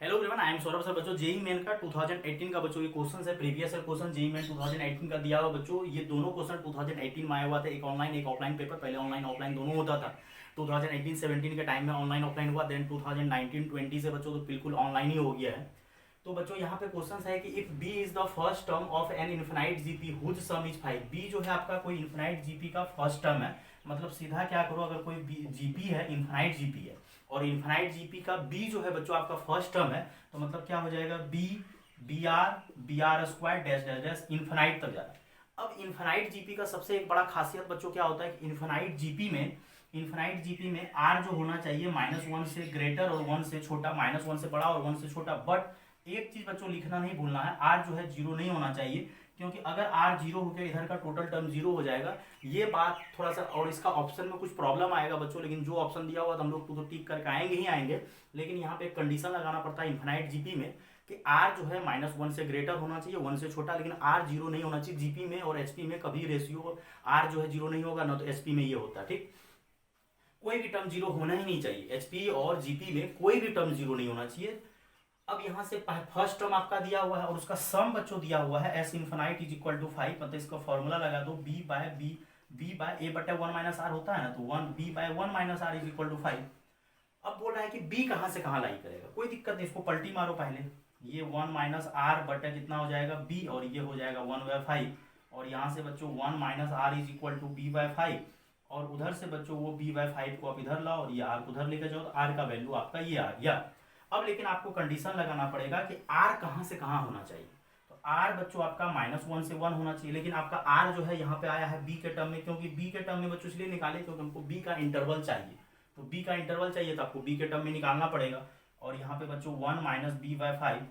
Hello everyone, I am Saurabh sir. बच्चों JEE Main का 2018 का बच्चों ये क्वेश्चन है। Previous year question JEE Main 2018 का दिया हुआ बच्चों। ये दोनों क्वेश्चन 2018 में आया हुआ था, एक ऑनलाइन एक ऑफलाइन पेपर। पहले ऑनलाइन ऑफलाइन दोनों होता था। 2018-17 के टाइम में ऑनलाइन ऑफलाइन हुआ, देन 2019-20 से बच्चों तो बिल्कुल ऑनलाइन ही हो गया है। तो बच्चों यहाँ पे क्वेश्चन है कि if B is the first term of an infinite GP whose sum is 5। B जो है आपका कोई इन्फिनाइट जीपी का फर्स्ट टर्म है। मतलब सीधा क्या करो, अगर कोई जीपी है, इन्फिनाइट जीपी है, और इन्फिनाइट जीपी का बी जो है बच्चों आपका फर्स्ट टर्म है, तो मतलब क्या हो जाएगा, B R square dash dash dash infinite तक जाता है। अब इन्फिनाइट जीपी का सबसे एक बड़ा खासियत बच्चों क्या होता है कि इन्फिनाइट जीपी में आर जो होना चाहिए -1 से ग्रेटर और 1 से छोटा, -1 से बड़ा और 1 से छोटा। बट एक चीज बच्चों लिखना नहीं भूलना है, आर जो है जीरो नहीं होना चाहिए, क्योंकि अगर आर जीरो हो गया इधर का टोटल टर्म जीरो हो जाएगा। ये बात थोड़ा सा, और इसका ऑप्शन में कुछ प्रॉब्लम आएगा बच्चों, लेकिन जो ऑप्शन दिया हुआ था हम लोग तो टिक करके आएंगे ही आएंगे। लेकिन यहाँ पे एक कंडीशन लगाना पड़ता है इन्फिनाइट जीपी में कि आर जो है -1 से ग्रेटर होना चाहिए, 1 से छोटा, लेकिन आर जीरो नहीं होना चाहिए। जीपी में और एचपी में कभी रेशियो आर जो है जीरो नहीं होगा ना, तो एचपी में ये होता है। ठीक, कोई भी टर्म जीरो होना ही नहीं चाहिए। एचपी और जीपी में कोई भी टर्म जीरो नहीं होना चाहिए। अब यहाँ से फर्स्ट टर्म आपका दिया हुआ है और उसका सम बच्चों दिया हुआ है S infinite is equal to 5। मतलब इसका फॉर्मूला लगा दो, बी बाय ए बटे 1 माइनस आर होता है ना, तो 1 B by 1 minus R is equal to 5। अब बोल रहा है कि बी कहाँ से कहाँ लाई करेगा, कोई दिक्कत नहीं, इसको पलटी मारो पहले। ये 1 माइनस आर बटे कितना हो जाएगा बी, और ये हो जाएगा 1/5। और यहाँ से बच्चों 1 minus R is equal to बी/5, और उधर से बच्चों वो बी/5 को आप इधर लाओ और ये आर को उधर लेकर जाओ, तो आर का वैल्यू आपका ये आ गया। अब लेकिन आपको कंडीशन लगाना पड़ेगा कि आर कहाँ से कहाँ होना चाहिए। तो आर बच्चों आपका -1 से 1 होना चाहिए, लेकिन आपका आर जो है यहाँ पे आया है बी के टर्म में, क्योंकि बी के टर्म में बच्चों इसलिए निकाले क्योंकि हमको बी का इंटरवल चाहिए। तो बी का इंटरवल चाहिए तो आपको बी के टर्म में निकालना पड़ेगा। और यहाँ पे बच्चों 1 माइनस बी/5।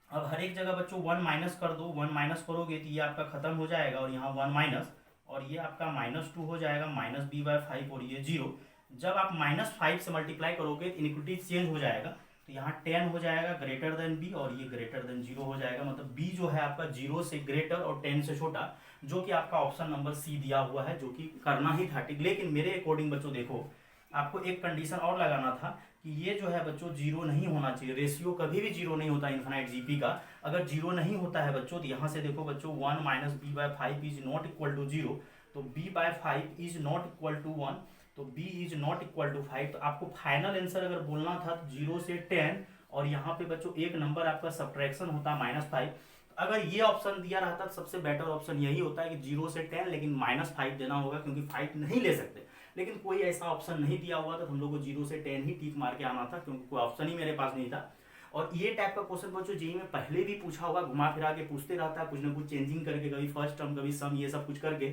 अब हर एक जगह बच्चों 1 माइनस कर दो, 1 माइनस करोगे तो ये आपका खत्म हो जाएगा, और यहाँ 1 माइनस, और ये आपका -2 हो जाएगा -b/5, और ये 0। जब आप -5 से मल्टीप्लाई करोगे तो इनिक्विटी चेंज हो जाएगा, तो यहाँ 10 हो जाएगा ग्रेटर देन बी, और ये ग्रेटर देन 0 हो जाएगा। मतलब बी जो है आपका 0 से ग्रेटर और 10 से छोटा, जो कि आपका ऑप्शन नंबर सी दिया हुआ है, जो कि करना ही था। ठीक, लेकिन मेरे अकॉर्डिंग बच्चों देखो, आपको एक कंडीशन और लगाना था कि ये जो है बच्चों जीरो नहीं होना चाहिए। रेशियो कभी भी जीरो नहीं होता इन्फिनाइट जीपी का। अगर जीरो नहीं होता है बच्चों, तो यहाँ से देखो बच्चों 1 माइनस बी/5 इज नॉट इक्वल टू 0, तो b/5 is not equal to 1, तो b is not equal to 5। तो आपको फाइनल आंसर अगर बोलना था तो 0 से 10, और यहाँ पे बच्चों एक नंबर आपका सब्ट्रैक्शन होता है -5। अगर ये ऑप्शन दिया रहता तो सबसे बेटर ऑप्शन यही होता है कि 0 से 10, लेकिन -5 देना होगा, क्योंकि 5 नहीं ले सकते। लेकिन कोई ऐसा ऑप्शन नहीं दिया हुआ था, तो हम लोग को 0 से 10 ही टिक मार के आना था, क्योंकि कोई ऑप्शन ही मेरे पास नहीं था। और ये टाइप का क्वेश्चन बच्चों जेई में पहले भी पूछा होगा, घुमा फिरा के पूछते रहता है, कुछ ना कुछ चेंजिंग करके, कभी फर्स्ट टर्म कभी सम, ये सब कुछ करके।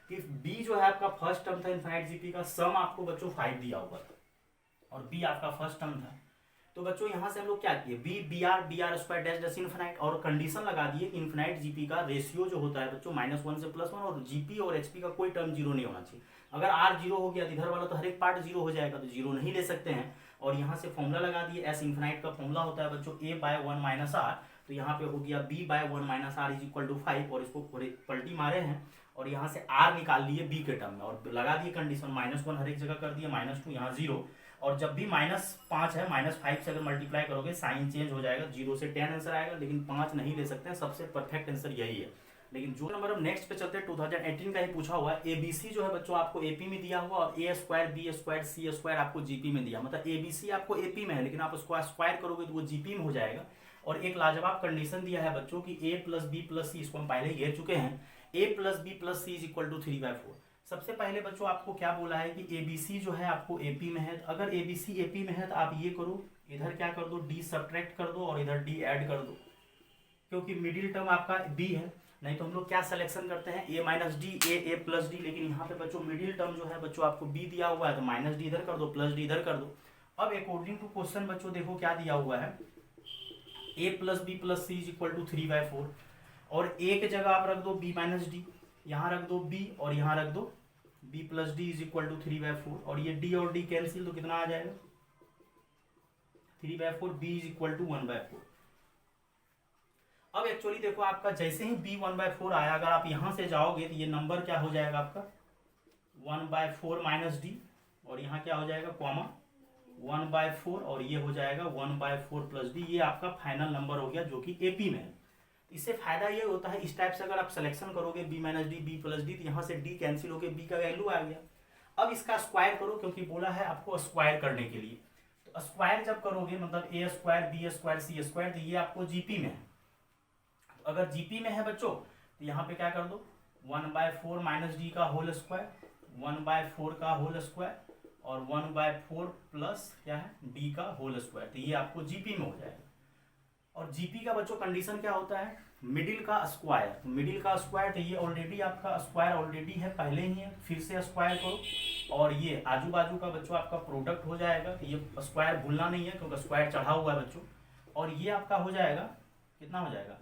कि बी जो है आपका फर्स्ट टर्म था इनफाइनाइट जीपी का, सम आपको बच्चों 5 दिया हुआ था, और बी आपका फर्स्ट टर्म था। तो बच्चों यहाँ से हम लोग क्या किए, B R square dash dash infinite, और कंडीशन लगा दिए कि इन्फिनाइट जीपी का रेशियो जो होता है बच्चों -1 से +1, और जीपी और एचपी का कोई टर्म जीरो नहीं होना चाहिए। अगर आर जीरो हो गया तो इधर वाला तो हर एक पार्ट जीरो हो जाएगा, तो जीरो नहीं ले सकते हैं। और यहाँ से फॉर्मूला लगा दिए, एस इन्फिनाइट का फॉर्मूला होता है बच्चों a/1 माइनस आर, तो यहाँ पे हो गया b/1 minus R is equal to 5, और इसको पलटी मारे हैं, और यहाँ से आर निकाल लिए बी के टर्म में, और लगा दिए कंडीशन -1 हर एक जगह कर दिया, -2 यहाँ 0। और जब भी -5 है, -5 से अगर मल्टीप्लाई करोगे साइन चेंज हो जाएगा, 0 से 10 आंसर आएगा, लेकिन 5 नहीं ले सकते हैं, सबसे परफेक्ट आंसर यही है। लेकिन जो नंबर हम नेक्स्ट पे चलते हैं, 2018 का ही पूछा हुआ है। एबीसी जो है बच्चों आपको एपी में दिया हुआ, और ए स्क्वायर बी स्क्वायर सी स्क्वायर आपको जीपी में दिया। मतलब एबीसी आपको एपी में है, लेकिन आप उसको स्क्वायर करोगे तो वो जीपी में हो जाएगा। और एक लाजवाब कंडीशन दिया है बच्चों की a plus B plus C, इसको हम पहले घेर चुके हैं, a plus B plus C is equal to 3/4। सबसे पहले बच्चों आपको क्या बोला है कि एबीसी जो है आपको एपी में है। अगर एबीसी एपी में है तो आप ये करो, इधर क्या कर दो, डी सब्ट्रैक्ट कर दो और इधर डी ऐड कर दो, क्योंकि मिडिल टर्म आपका बी है। नहीं तो हम लोग क्या सिलेक्शन करते हैं, a minus D, A plus D, लेकिन यहाँ पे बच्चों मिडिल टर्म जो है बच्चों आपको b दिया हुआ है, तो -d इधर कर दो, +d इधर कर दो। अब अकॉर्डिंग टू क्वेश्चन बच्चों देखो क्या दिया हुआ है, a plus B plus C is equal to 3/4, और a के जगह आप रख दो b माइनस डी, यहाँ रख दो b, और यहाँ रख दो b plus D is equal to 3/4, और ये d और d कैंसिल, तो कितना आ जाएगा 3/4, b इज इक्वल टू 1/4। अब एक्चुअली देखो आपका जैसे ही b 1/4 आया, अगर आप यहां से जाओगे तो ये नंबर क्या हो जाएगा आपका 1/4 माइनस डी, और यहाँ क्या हो जाएगा कॉमा 1/4 और ये हो जाएगा 1/4 प्लस डी। ये आपका फाइनल नंबर हो गया जो कि एपी में है। इससे फायदा ये होता है, इस टाइप से अगर आप सिलेक्शन करोगे b minus D, b plus D, तो यहाँ से d कैंसिल होकर b का वैल्यू आ गया। अब इसका स्क्वायर करो, क्योंकि बोला है आपको स्क्वायर करने के लिए। तो स्क्वायर जब करोगे मतलब a square, b square, c square, तो ये आपको जीपी में है। तो अगर जीपी में है बच्चों तो यहाँ पे क्या कर दो, 1/4 माइनस डी का होल स्क्वायर, 1/4 का होल स्क्वायर और 1/4 प्लस क्या है डी का होल स्क्वायर। तो ये आपको जीपी में हो जाएगा। और जीपी का बच्चों कंडीशन क्या होता है, मिडिल का स्क्वायर। मिडिल का स्क्वायर, तो ये ऑलरेडी आपका स्क्वायर ऑलरेडी है, पहले ही है, फिर से स्क्वायर करो और ये आजू बाजू का बच्चों आपका प्रोडक्ट हो जाएगा। तो ये स्क्वायर भूलना नहीं है क्योंकि स्क्वायर चढ़ा हुआ है बच्चों। और ये आपका हो जाएगा, कितना हो जाएगा,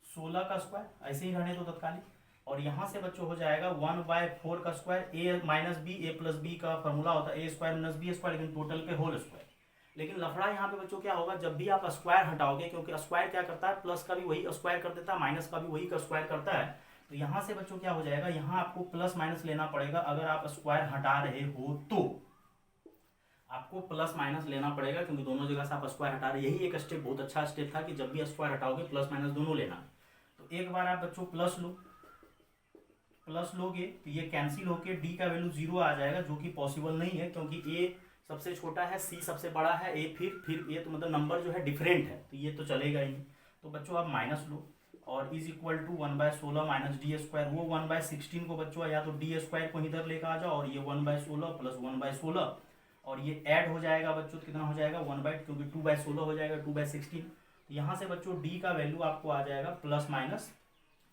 16 का स्क्वायर, ऐसे ही रहने दो तत्कालिक। और यहाँ से बच्चों हो जाएगा 1/4 का स्क्वायर, ए माइनस बी, ए प्लस बी का फॉर्मूला होता है ए स्क्वायर माइनस बी स्क्वायर, लेकिन टोटल पे होल स्क्वायर। लेकिन लफड़ा यहाँ पे बच्चों क्या होगा, जब भी आप स्क्वायर हटाओगे, क्योंकि स्क्वायर क्या करता है, प्लस का भी वही स्क्वायर कर देता है, माइनस का भी वही का स्क्वायर करता है। तो यहाँ से बच्चों क्या हो जाएगा, यहाँ आपको प्लस माइनस लेना पड़ेगा। अगर आप स्क्वायर हटा रहे हो तो आपको प्लस माइनस लेना पड़ेगा, क्योंकि दोनों जगह से आप स्क्वायर हटा रहे। यही एक स्टेप, बहुत अच्छा स्टेप था कि जब भी स्क्वायर हटाओगे प्लस माइनस दोनों लेना। तो एक बार आप बच्चों प्लस लो, प्लस लोगे तो ये कैंसिल होके डी का वैल्यू 0 आ जाएगा, जो कि पॉसिबल नहीं है, क्योंकि ए सबसे छोटा है, सी सबसे बड़ा है, ए फिर ए, तो मतलब नंबर जो है डिफरेंट है, तो ये तो चलेगा ही नहीं। तो बच्चों आप माइनस लो और is equal to 1/16 minus D square. वो 1/16 को बच्चों या तो डी स्क्वायर को इधर लेकर आ जाओ और ये 1/16 प्लस 1/16 और ये ऐड हो जाएगा बच्चों, कितना हो जाएगा 1/, क्योंकि 2/16 हो जाएगा 2/16। यहाँ से बच्चों डी का वैल्यू आपको आ जाएगा प्लस माइनस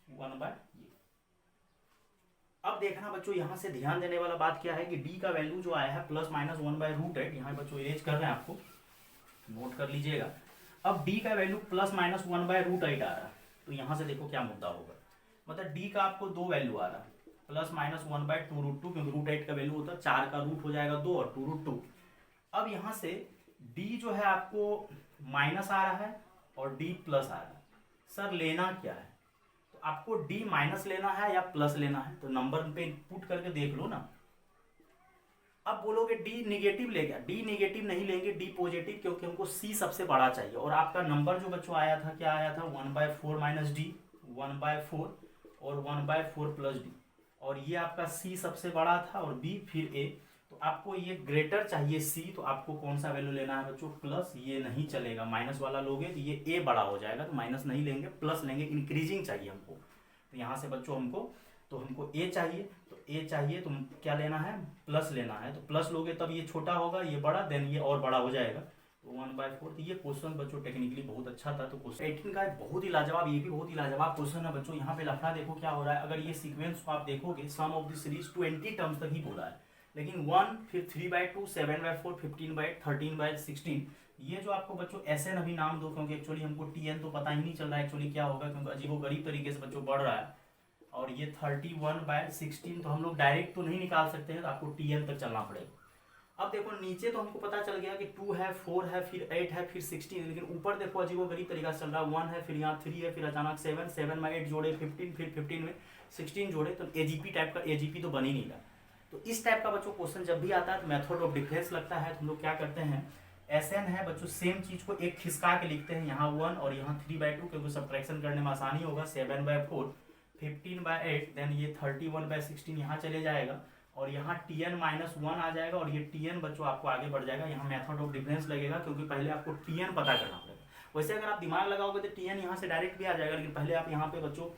1/। अब देखना बच्चों, यहाँ से ध्यान देने वाला बात क्या है कि d का वैल्यू जो आया है प्लस माइनस 1/√8। यहाँ बच्चों इरेज कर रहे हैं, आपको नोट कर लीजिएगा। अब d का वैल्यू प्लस माइनस 1/√8 आ रहा है, तो यहाँ से देखो क्या मुद्दा होगा। मतलब d का आपको दो वैल्यू आ रहा है, प्लस माइनस 1/2√2, क्योंकि √8 का वैल्यू होता है 4 का रूट हो जाएगा 2 और 2√2। अब यहाँ से d जो है आपको माइनस आ रहा है और d प्लस आ रहा है। सर लेना क्या है, आपको d माइनस लेना है या प्लस लेना है, तो नंबर पे पुट करके देख लो ना। अब बोलोगे d निगेटिव ले गया, d निगेटिव नहीं लेंगे, d पॉजिटिव, क्योंकि हमको c सबसे बड़ा चाहिए। और आपका नंबर जो बच्चों आया था, क्या आया था 1/4 माइनस डी, 1/4 और 1/4 प्लस डी। और ये आपका c सबसे बड़ा था और b फिर a। तो आपको ये ग्रेटर चाहिए c, तो आपको कौन सा वैल्यू लेना है बच्चों, प्लस। ये नहीं चलेगा, माइनस वाला लोगे तो ये a बड़ा हो जाएगा, तो माइनस नहीं लेंगे, प्लस लेंगे, इंक्रीजिंग चाहिए हमको। तो यहाँ से बच्चों हमको a चाहिए, तो a चाहिए तो क्या लेना है, प्लस लेना है। तो प्लस लोगे तब ये छोटा होगा, ये बड़ा, देन ये और बड़ा हो जाएगा, तो 1/4। तो ये क्वेश्चन बच्चों टेक्निकली बहुत अच्छा था। तो क्वेश्चन 18 का बहुत ही लाजवाब, ये भी बहुत ही लाजवाब क्वेश्चन है बच्चों। यहाँ पे लफड़ा देखो क्या हो रहा है। अगर ये सीक्वेंस को आप देखोगे, सम ऑफ द सीरीज 20 टर्म्स तक ही बोला है, लेकिन 1 फिर 3/2 7/4 15/8 13/16। ये जो आपको बच्चों SN अभी नाम दो, क्योंकि एक्चुअली हमको TN तो पता ही नहीं चल रहा है एक्चुअली क्या होगा, क्योंकि अजीबोगरीब तरीके से बच्चों बढ़ रहा है। और ये 31/16 तो हम लोग डायरेक्ट तो नहीं निकाल सकते हैं, तो आपको TN तक चलना पड़ेगा। अब देखो नीचे तो हमको पता चल गया कि 2 है, 4 है, फिर 8 है, फिर 16 है, लेकिन ऊपर देखो अजीबोगरीब तरीका से चल रहा है। 1 है, फिर यहाँ 3 है, फिर अचानक 7, 7 में 8 जोड़े 15, फिर 15 में 16 जोड़े, तो AGP टाइप का AGP तो बन ही नहीं रहा। तो इस टाइप का बच्चों क्वेश्चन जब भी आता है तो मेथड ऑफ डिफरेंस लगता है, तो हम लोग क्या करते हैं, SN है बच्चों, सेम चीज को एक खिसका के लिखते हैं, यहाँ 1 और यहाँ 3/2, क्योंकि सब्ट्रैक्शन करने में आसानी होगा। 7/4 15/8, देन ये 31/16 यहाँ चले जाएगा और यहाँ TN-1 आ जाएगा और ये TN बच्चों आपको आगे बढ़ जाएगा। यहाँ मेथड ऑफ डिफरेंस लगेगा, क्योंकि पहले आपको TN पता करना पड़ेगा। वैसे अगर आप दिमाग लगाओगे तो TN यहाँ से डायरेक्ट भी आ जाएगा, लेकिन पहले आप यहाँ पे बच्चों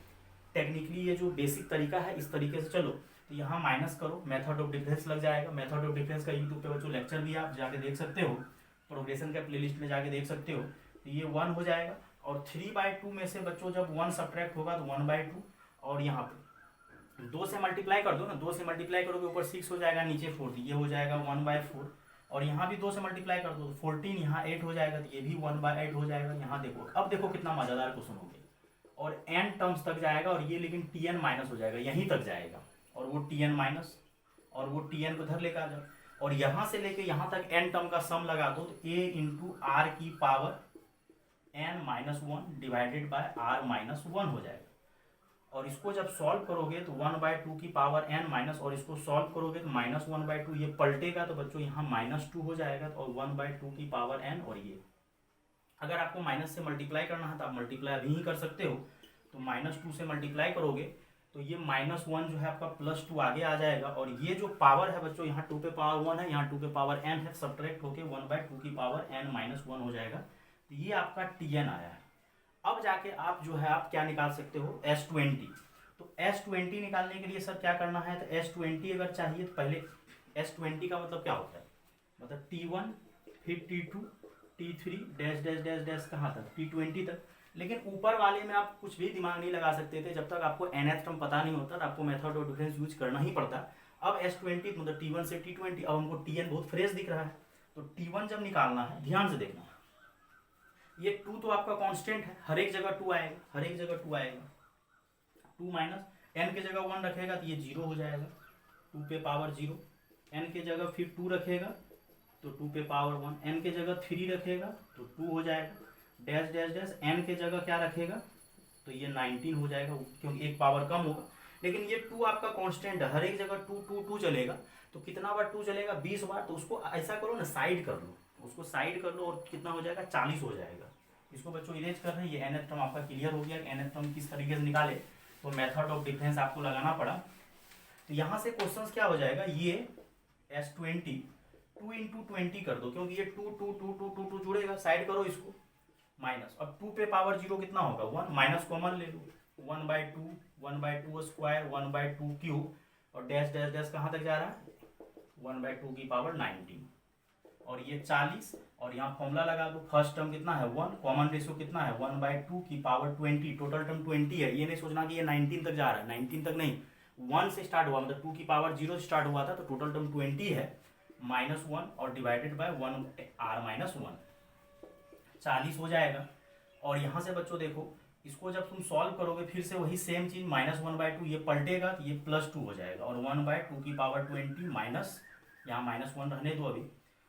टेक्निकली ये जो बेसिक तरीका है इस तरीके से चलो। तो यहाँ माइनस करो, मेथड ऑफ डिफरेंस लग जाएगा। मेथड ऑफ डिफरेंस का यूट्यूब पे बच्चों लेक्चर भी आप जाके देख सकते हो, प्रोग्रेशन का प्लेलिस्ट में जाके देख सकते हो। तो ये 1 हो जाएगा और 3/2 में से बच्चों जब 1 सब्ट्रैक्ट होगा तो 1/2, और यहाँ पे 2 से मल्टीप्लाई कर दो ना, 2 से मल्टीप्लाई करोगे ऊपर 6 हो जाएगा, नीचे 4, तो ये हो जाएगा 1/4। और यहाँ भी 2 से मल्टीप्लाई कर दो 14, यहाँ 8 हो जाएगा, तो ये भी 1/8 हो जाएगा। यहाँ देखो, अब देखो कितना मजेदार क्वेश्चन हो गया, और n टर्म्स तक जाएगा और ये लेकिन TN माइनस हो जाएगा, यहीं तक जाएगा, और वो TN माइनस और वो TN को इधर लेकर आ जाओ, और यहाँ से लेके यहाँ तक n टर्म का सम लगा दो, तो a इंटू r की power n-1 divided by r-1 हो जाएगा। और इसको जब सॉल्व करोगे तो 1/2 की पावर n माइनस, और इसको सॉल्व करोगे तो -1/2, ये पलटेगा तो बच्चों यहाँ -2 हो जाएगा, और 1/2 की पावर n, और ये अगर आपको माइनस से मल्टीप्लाई करना है तो आप मल्टीप्लाई अभी ही कर सकते हो। तो -2 से मल्टीप्लाई करोगे तो ये -1 जो है आपका +2 आगे आ जाएगा, और ये जो पावर है बच्चों यहाँ 2 पे पावर 1 है, यहाँ 2 पे पावर n है, सब्ट्रैक्ट होके 1/2 की पावर n -1 हो जाएगा। तो ये आपका Tn आया है। अब जाके आप जो है आप क्या निकाल सकते हो, S20। तो S20 निकालने के लिए सर क्या करना है, तो S20 अगर चाहिए तो पहले S20 का मतलब क्या होता है, मतलब T1 फिर T2 T3 dash dash dash dash कहाँ तक, T20 तक। लेकिन ऊपर वाले में आप कुछ भी दिमाग नहीं लगा सकते थे, जब तक आपको nth टर्म पता नहीं होता, तो आपको मेथड ऑफ डिफरेंस यूज करना ही पड़ता। अब S20 मतलब T1 से T20, अब हमको Tn बहुत फ्रेश दिख रहा है, तो T1 जब निकालना है ध्यान से देखना, ये 2 तो आपका कांस्टेंट है, हर एक जगह 2 आएगा, हर एक जगह 2 आएगा। 2 माइनस n के जगह 1 रखेगा तो ये 0 हो जाएगा, 2 पे पावर 0। n के जगह फिर 2 रखेगा तो 2 पे पावर 1, n के जगह 3 रखेगा तो 2 हो जाएगा, डैश डैश डैश n के जगह क्या रखेगा तो ये 19 हो जाएगा, क्योंकि एक पावर कम होगा। लेकिन ये 2 आपका कांस्टेंट है, हर एक जगह 2 2 2 चलेगा, तो कितना बार 2 चलेगा, 20 बार। तो उसको ऐसा करो ना, साइड कर लो, उसको साइड कर लो, और कितना हो जाएगा, 40 हो जाएगा। इसको बच्चों इरेज कर रहे हैं, ये nth टर्म आपका क्लियर हो गया। nth टर्म किस तरीके से निकाले, तो मेथड ऑफ डिफरेंस आपको लगाना पड़ा। तो यहाँ से क्वेश्चन क्या हो जाएगा, ये S20 2 × 20 कर दो, क्योंकि ये 2 2 2 2 2 2 जुड़ेगा, साइड करो इसको, माइनस। अब 2 पे पावर 0 कितना होगा, 1, माइनस कॉमन ले लो, 1/2 1/2 स्क्वायर 1/2 क्यूब, और डैश डैश डैश कहाँ तक जा रहा है, 1/2 की पावर 19, और ये 40, और यहाँ फॉर्मूला लगा दो। फर्स्ट टर्म कितना है 1, कॉमन रेशियो कितना है 1/2 की पावर 20, टोटल टर्म 20 है। ये नहीं सोचना कि ये 19 तक जा रहा है, 19 तक नहीं, 1 से स्टार्ट हुआ, मतलब 2 की पावर 0 से स्टार्ट हुआ था, तो टोटल टर्म 20 है, -1 और डिवाइडेड बाय 1 r-1, 40 हो जाएगा। और यहाँ से बच्चों देखो, इसको जब तुम सॉल्व करोगे फिर से वही सेम चीज, -1/2, ये पलटेगा तो ये +2 हो जाएगा, और 1/2 की पावर 20 माइनस, यहाँ -1 रहने दो अभी,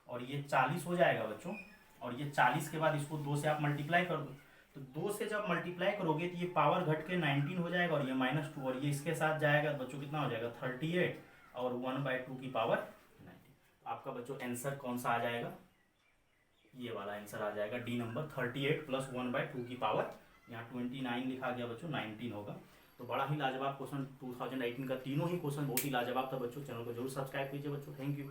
और ये 40 हो जाएगा बच्चों। और ये 40 के बाद इसको 2 से आप मल्टीप्लाई कर दो, तो 2 से जब मल्टीप्लाई करोगे तो ये पावर घट के 19 हो जाएगा, और ये -2, और ये इसके साथ जाएगा तो बच्चों कितना हो जाएगा 38, और 1/2 की पावर 19। आपका बच्चों आंसर कौन सा आ जाएगा, ये वाला आंसर आ जाएगा, डी नंबर, 38 + 1/2 की पावर, यहाँ 29 लिखा गया बच्चों, 19 होगा। तो बड़ा ही लाजवाब क्वेश्चन 2018 का, तीनों ही क्वेश्चन बहुत ही लाजवाब था बच्चों। चैनल को जरूर सब्सक्राइब कीजिए बच्चों, थैंक यू।